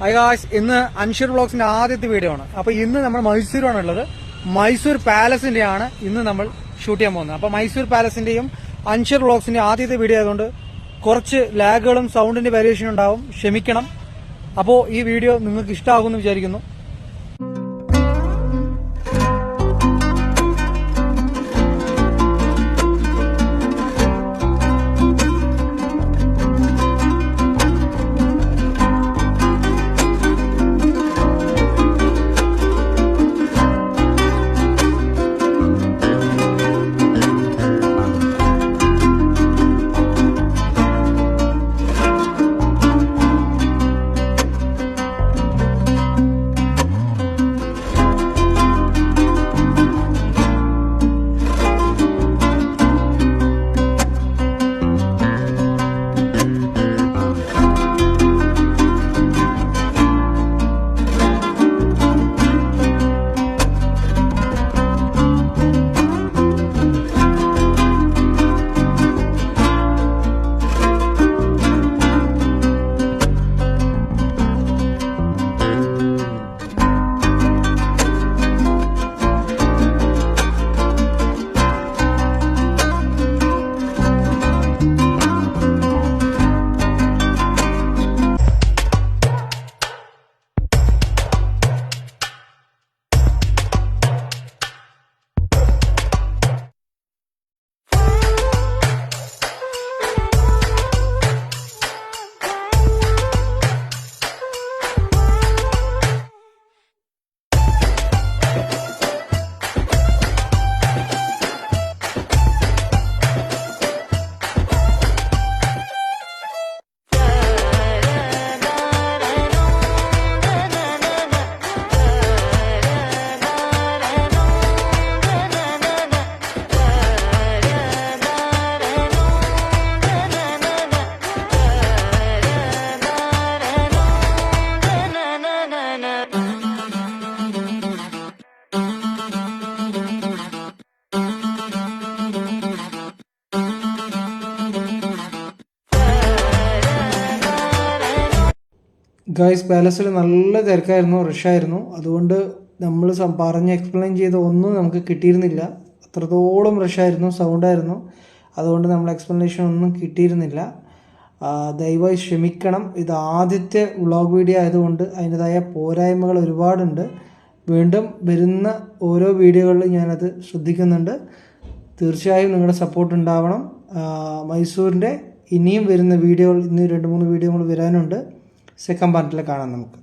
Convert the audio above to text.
Hi guys, ഇന്ന് അൻഷർ വ്ളോഗ്സിന്റെ ആദ്യത്തെ video ആണ്. അപ്പൊ ഇന്ന് നമ്മൾ മൈസൂരാണ് ഉള്ളത്. മൈസൂർ പാലസിന്റെയാണ് ഇന്ന് നമ്മൾ ഷൂട്ട് ചെയ്യാൻ പോകുന്നത്. അപ്പൊ മൈസൂർ പാലസിന്റെയും അൻഷർ വ്ളോഗ്സിന്റെ ആദ്യത്തെ വീഡിയോ ആയതുകൊണ്ട് കുറച്ച് ലാഗുകളും സൗണ്ടിന്റെ വേരിയേഷൻ ഉണ്ടാവും, ക്ഷമിക്കണം. അപ്പോൾ ഈ വീഡിയോ നിങ്ങൾക്ക് ഇഷ്ടമാകുമെന്ന് വിചാരിക്കുന്നു. ഗൈസ്, പാലസിൽ നല്ല തിരക്കായിരുന്നു, റഷായിരുന്നു. അതുകൊണ്ട് നമ്മൾ പറഞ്ഞ് എക്സ്പ്ലെയിൻ ചെയ്ത ഒന്നും നമുക്ക് കിട്ടിയിരുന്നില്ല. അത്രത്തോളം റഷായിരുന്നു, സൗണ്ടായിരുന്നു. അതുകൊണ്ട് നമ്മൾ എക്സ്പ്ലനേഷൻ ഒന്നും കിട്ടിയിരുന്നില്ല. ദയവായി ക്ഷമിക്കണം. ഇത് ആദ്യത്തെ വ്ളോഗ് വീഡിയോ ആയതുകൊണ്ട് അതിൻ്റെതായ പോരായ്മകൾ ഒരുപാടുണ്ട്. വീണ്ടും വരുന്ന ഓരോ വീഡിയോകളിലും ഞാനത് ശ്രദ്ധിക്കുന്നുണ്ട്. തീർച്ചയായും നിങ്ങളുടെ സപ്പോർട്ട് ഉണ്ടാവണം. മൈസൂരിൻ്റെ ഇനിയും വരുന്ന വീഡിയോകൾ, ഇന്ന് 2-3 വീഡിയോകൾ വരാനുണ്ട്. സെക്കൻഡ് പാർട്ടിൽ കാണാം നമുക്ക്.